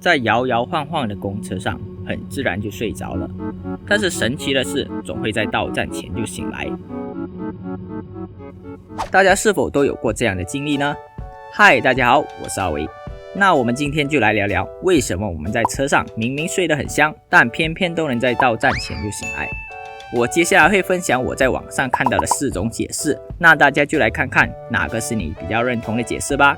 在摇摇晃晃的公车上，很自然就睡着了。但是神奇的是，总会在到站前就醒来。大家是否都有过这样的经历呢？嗨，大家好，我是阿维。那我们今天就来聊聊，为什么我们在车上明明睡得很香，但偏偏都能在到站前就醒来。我接下来会分享我在网上看到的4种解释，那大家就来看看哪个是你比较认同的解释吧。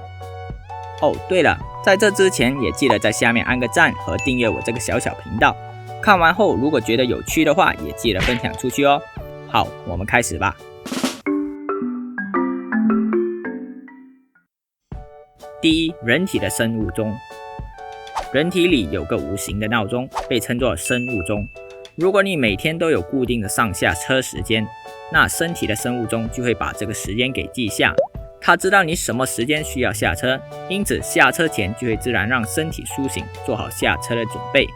哦，对了，在这之前也记得在下面按个赞和订阅我这个小频道。看完后如果觉得有趣的话，也记得分享出去哦。好，我们开始吧。第一，人体的生物钟。人体里有个无形的闹钟，被称作生物钟。如果你每天都有固定的上下车时间，那身体的生物钟就会把这个时间给记下。它知道你什么时间需要下车，因此下车前就会自然让身体苏醒，做好下车的准备。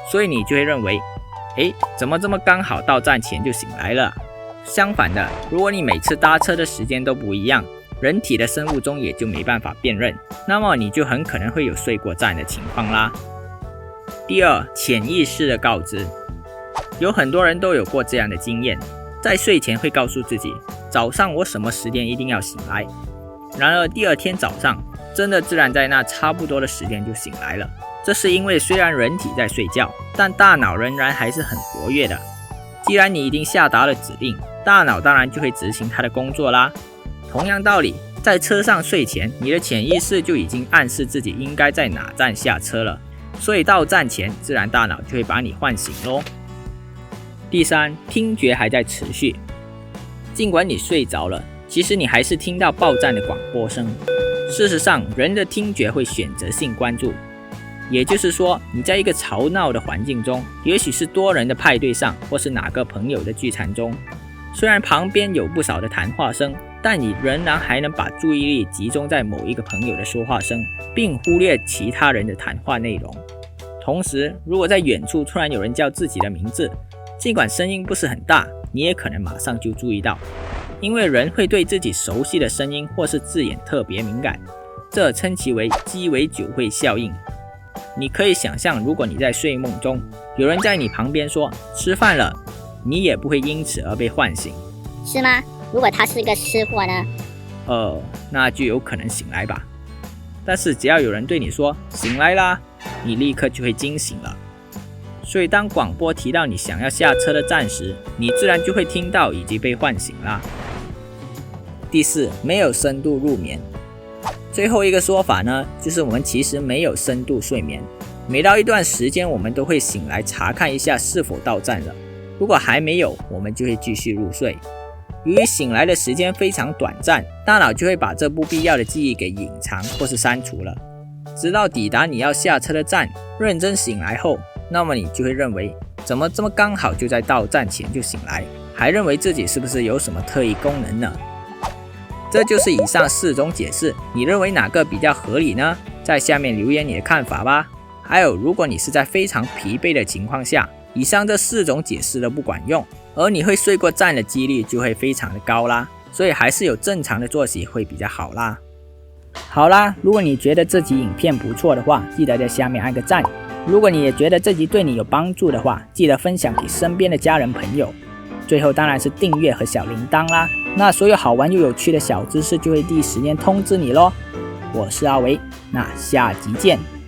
所以你就会认为，怎么这么刚好到站前就醒来了？相反的，如果你每次搭车的时间都不一样，人体的生物钟也就没办法辨认，那么你就很可能会有睡过站的情况啦。第二，潜意识的告知。有很多人都有过这样的经验，在睡前会告诉自己，早上我什么时间一定要醒来。然而第二天早上，真的自然在那差不多的时间就醒来了。这是因为虽然人体在睡觉，但大脑仍然还是很活跃的。既然你已经下达了指令，大脑当然就会执行它的工作啦。同样道理，在车上睡前，你的潜意识就已经暗示自己应该在哪站下车了，所以到站前，自然大脑就会把你唤醒咯。第三，听觉还在持续。尽管你睡着了，其实你还是听到报站的广播声。事实上，人的听觉会选择性关注，也就是说，你在一个吵闹的环境中，也许是多人的派对上，或是哪个朋友的聚餐中，虽然旁边有不少的谈话声，但你仍然还能把注意力集中在某一个朋友的说话声，并忽略其他人的谈话内容。同时，如果在远处突然有人叫自己的名字，尽管声音不是很大，你也可能马上就注意到，因为人会对自己熟悉的声音或是字眼特别敏感，这称其为鸡尾酒会效应。你可以想象，如果你在睡梦中，有人在你旁边说吃饭了，你也不会因此而被唤醒，是吗？如果他是个吃货呢？那就有可能醒来吧。但是只要有人对你说醒来啦，你立刻就会惊醒了。所以当广播提到你想要下车的站时，你自然就会听到以及被唤醒啦。第四，没有深度入眠。最后一个说法呢，就是我们其实没有深度睡眠，每到一段时间我们都会醒来查看一下是否到站了，如果还没有，我们就会继续入睡。由于醒来的时间非常短暂，大脑就会把这不必要的记忆给隐藏或是删除了，直到抵达你要下车的站，认真醒来后，那么你就会认为，怎么这么刚好就在到站前就醒来，还认为自己是不是有什么特异功能呢？这就是以上4种解释，你认为哪个比较合理呢？在下面留言你的看法吧。还有，如果你是在非常疲惫的情况下，以上这4种解释都不管用，而你会睡过站的几率就会非常的高啦，所以还是有正常的作息会比较好啦。好啦，如果你觉得这集影片不错的话，记得在下面按个赞。如果你也觉得这集对你有帮助的话，记得分享给身边的家人朋友。最后当然是订阅和小铃铛啦，那所有好玩又有趣的小知识就会第一时间通知你咯。我是阿维，那下集见。